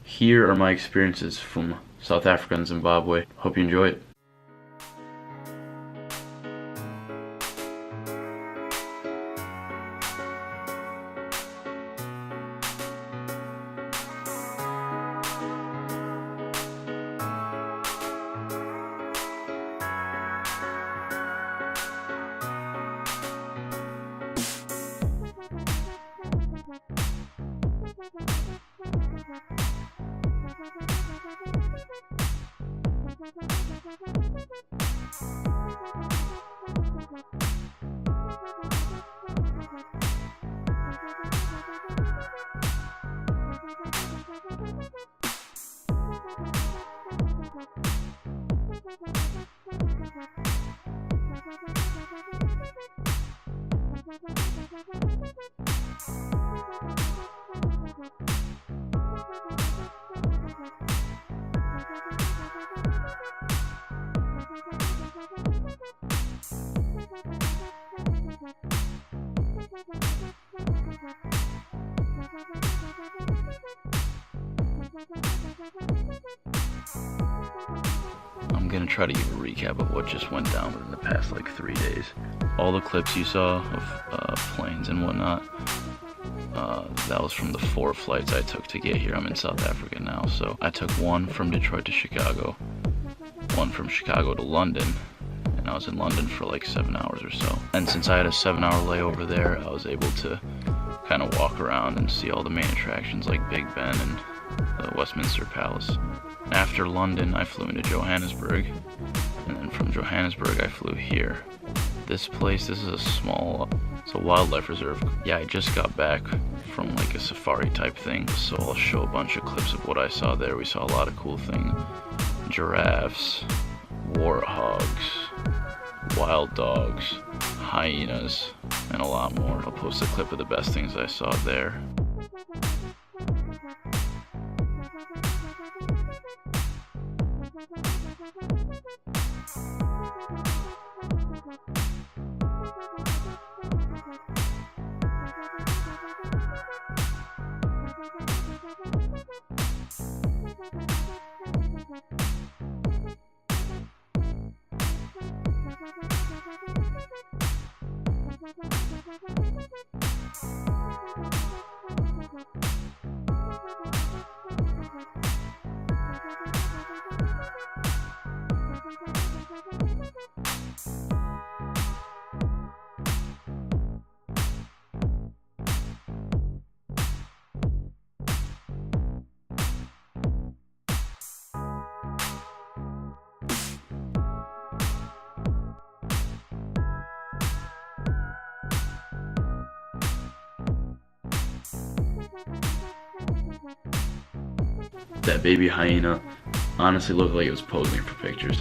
here are my experiences from South Africa and Zimbabwe. Hope you enjoy it. I'm gonna try to give a recap of what just went down in the past like 3 days. All the clips you saw of planes and whatnot, that was from the 4 flights I took to get here. I'm in South Africa now, so I took one from Detroit to Chicago, one from Chicago to London, and I was in London for like 7 hours or so. And since I had a 7-hour layover there, I was able to kind of walk around and see all the main attractions like Big Ben and the Westminster Palace. After London, I flew into Johannesburg, and then from Johannesburg I flew here. This is it's a wildlife reserve. Yeah, I just got back from like a safari type thing, so I'll show a bunch of clips of what I saw there. We saw a lot of cool things. Giraffes, warthogs, wild dogs, hyenas, and a lot more. I'll post a clip of the best things I saw there. That baby hyena honestly looked like it was posing for pictures.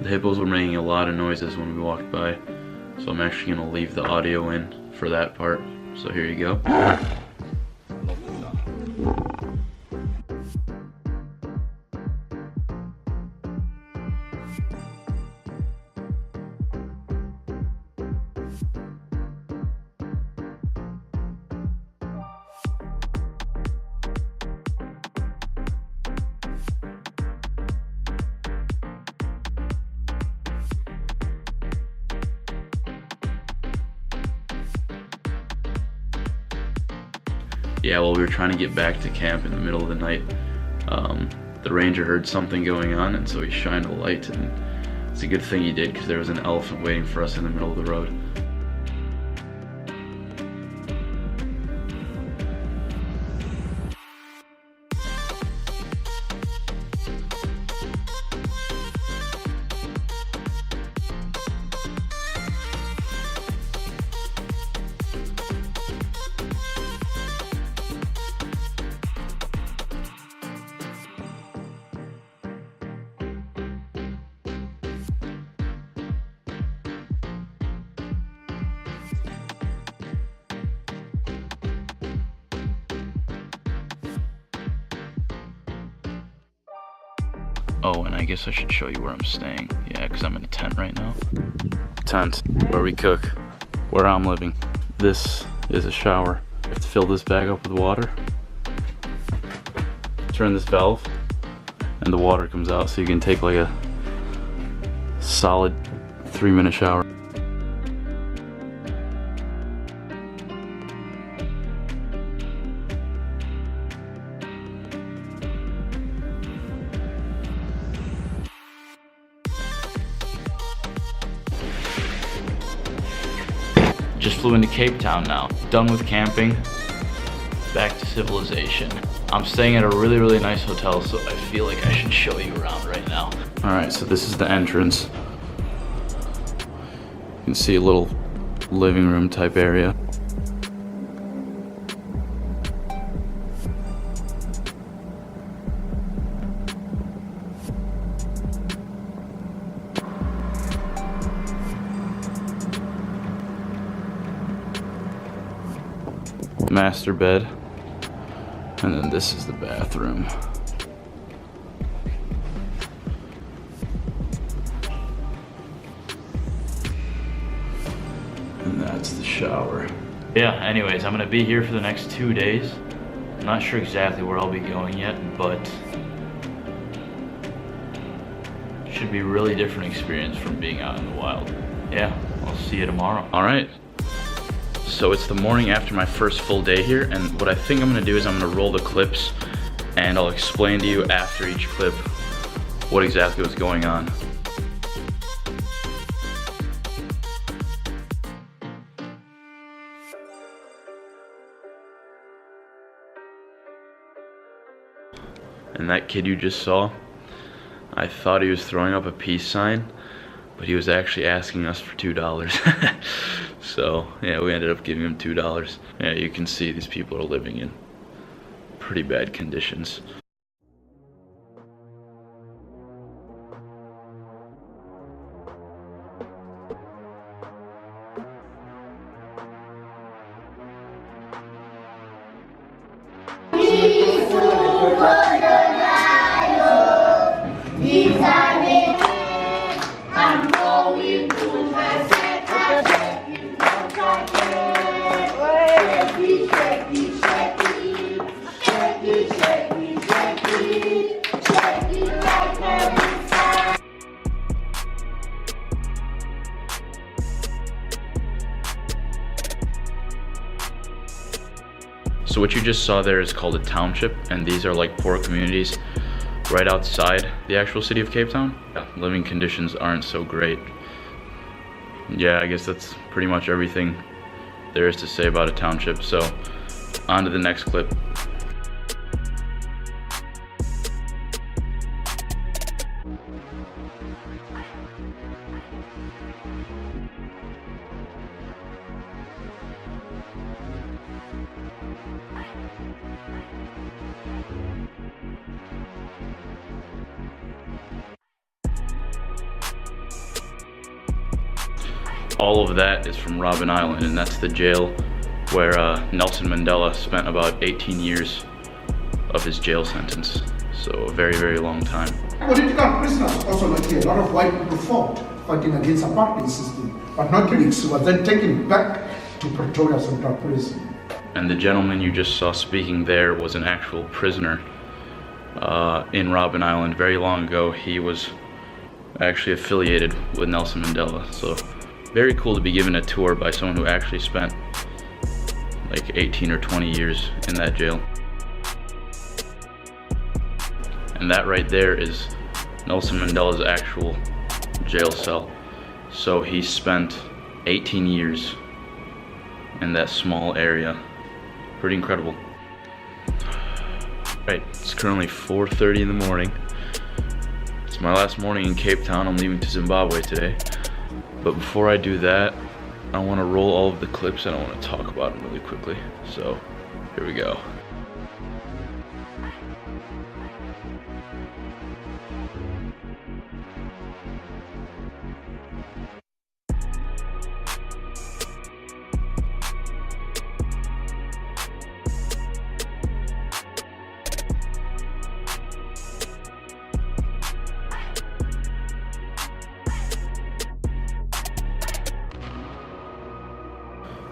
The hippos were making a lot of noises when we walked by, so I'm actually going to leave the audio in for that part. So here you go. Yeah, well, we were trying to get back to camp in the middle of the night. The ranger heard something going on, and so he shined a light, and it's a good thing he did, because there was an elephant waiting for us in the middle of the road. Oh, and I guess I should show you where I'm staying. Yeah, because I'm in a tent right now. Tent, where we cook, where I'm living. This is a shower. You have to fill this bag up with water. Turn this valve, and the water comes out, so you can take like a solid 3-minute shower. Just flew into Cape Town now. Done with camping, back to civilization. I'm staying at a really, really nice hotel, so I feel like I should show you around right now. All right, so this is the entrance. You can see a little living room type area. Master bed, and then this is the bathroom. And that's the shower. Yeah, anyways, I'm gonna be here for the next 2 days. I'm not sure exactly where I'll be going yet, but it should be a really different experience from being out in the wild. Yeah, I'll see you tomorrow. All right. So it's the morning after my first full day here, and what I think I'm gonna do is I'm gonna roll the clips, and I'll explain to you after each clip what exactly was going on. And that kid you just saw, I thought he was throwing up a peace sign, but he was actually asking us for $2. So yeah, we ended up giving him $2. Yeah, you can see these people are living in pretty bad conditions. So what you just saw there is called a township, and these are like poor communities right outside the actual city of Cape Town. Yeah, living conditions aren't so great. Yeah, I guess that's pretty much everything there is to say about a township. So on to the next clip. All of that is from Robben Island, and that's the jail where Nelson Mandela spent about 18 years of his jail sentence. So a very, very long time. Political prisoners also not here. A lot of white people fought, fighting against apartheid system, but not leaks were then taken back to Pretoria Central Prison. And the gentleman you just saw speaking there was an actual prisoner in Robben Island very long ago. He was actually affiliated with Nelson Mandela. So very cool to be given a tour by someone who actually spent like 18 or 20 years in that jail. And that right there is Nelson Mandela's actual jail cell. So he spent 18 years in that small area. Pretty incredible. Right, it's currently 4:30 in the morning. It's my last morning in Cape Town. I'm leaving to Zimbabwe today. But before I do that, I want to roll all of the clips and I want to talk about them really quickly. So, here we go.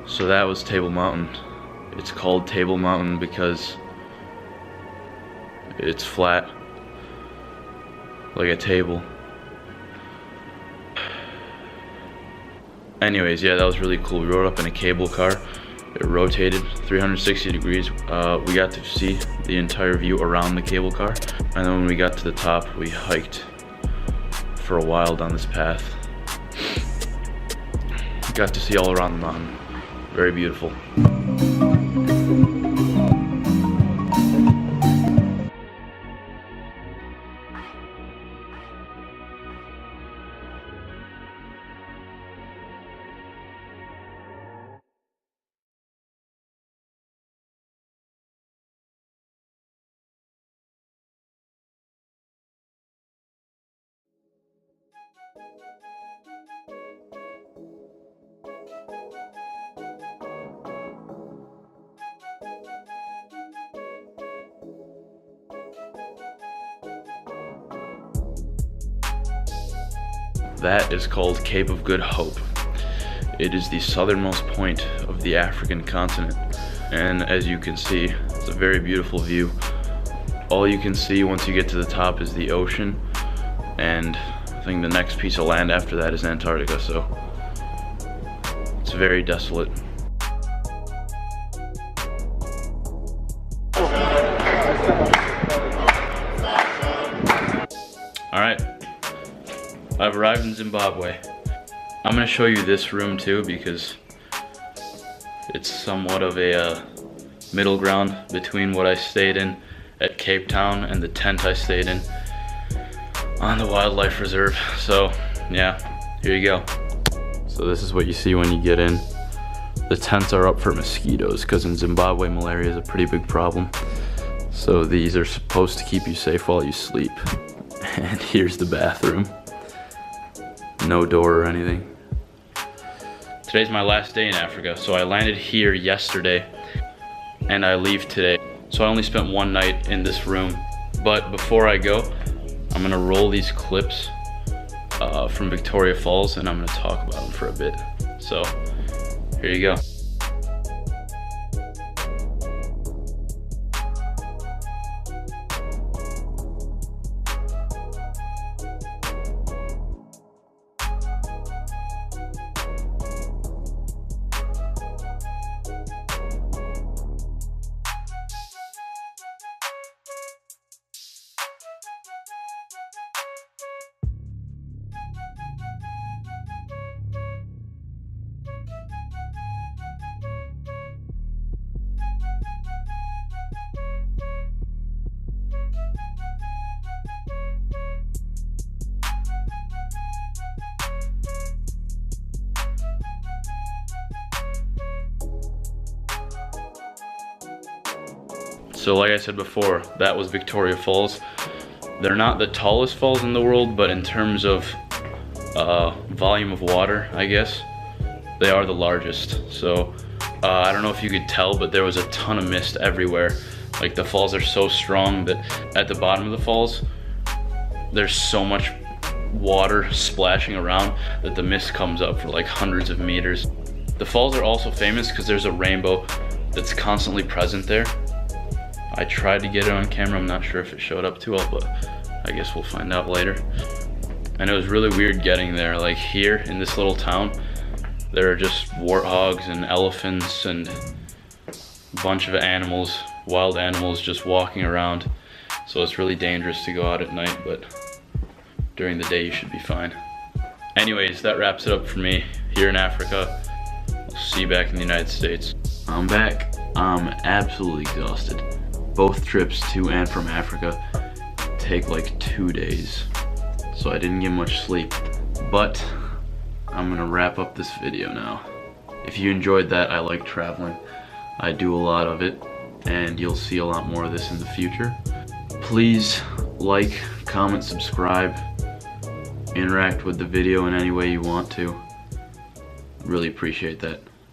So that was Table Mountain. It's called Table Mountain because it's flat, like a table. Anyways, yeah, that was really cool. We rode up in a cable car. It rotated 360 degrees. We got to see the entire view around the cable car. And then when we got to the top, we hiked for a while down this path. Got to see all around the mountain. Very beautiful. That is called Cape of Good Hope. It is the southernmost point of the African continent. And as you can see, it's a very beautiful view. All you can see once you get to the top is the ocean. And I think the next piece of land after that is Antarctica, so it's very desolate. Alright, I've arrived in Zimbabwe. I'm gonna show you this room too because it's somewhat of a middle ground between what I stayed in at Cape Town and the tent I stayed in on the wildlife reserve. So yeah, here you go. So this is what you see when you get in. The tents are up for mosquitoes because in Zimbabwe malaria is a pretty big problem. So these are supposed to keep you safe while you sleep. And here's the bathroom. No door or anything. Today's my last day in Africa, so I landed here yesterday and I leave today. So I only spent one night in this room. But before I go, I'm gonna roll these clips from Victoria Falls and I'm gonna talk about them for a bit. So here you go. So like I said before, that was Victoria Falls. They're not the tallest falls in the world, but in terms of volume of water, I guess, they are the largest. So I don't know if you could tell, but there was a ton of mist everywhere. Like the falls are so strong that at the bottom of the falls, there's so much water splashing around that the mist comes up for like hundreds of meters. The falls are also famous because there's a rainbow that's constantly present there. I tried to get it on camera, I'm not sure if it showed up too well, but I guess we'll find out later. And it was really weird getting there. Like here in this little town, there are just warthogs and elephants and bunch of animals, wild animals just walking around. So it's really dangerous to go out at night, but during the day you should be fine. Anyways, that wraps it up for me here in Africa. I'll see you back in the United States. I'm back. I'm absolutely exhausted. Both trips to and from Africa take like 2 days, so I didn't get much sleep. But I'm gonna wrap up this video now. If you enjoyed that, I like traveling. I do a lot of it, and you'll see a lot more of this in the future. Please like, comment, subscribe, interact with the video in any way you want to. Really appreciate that.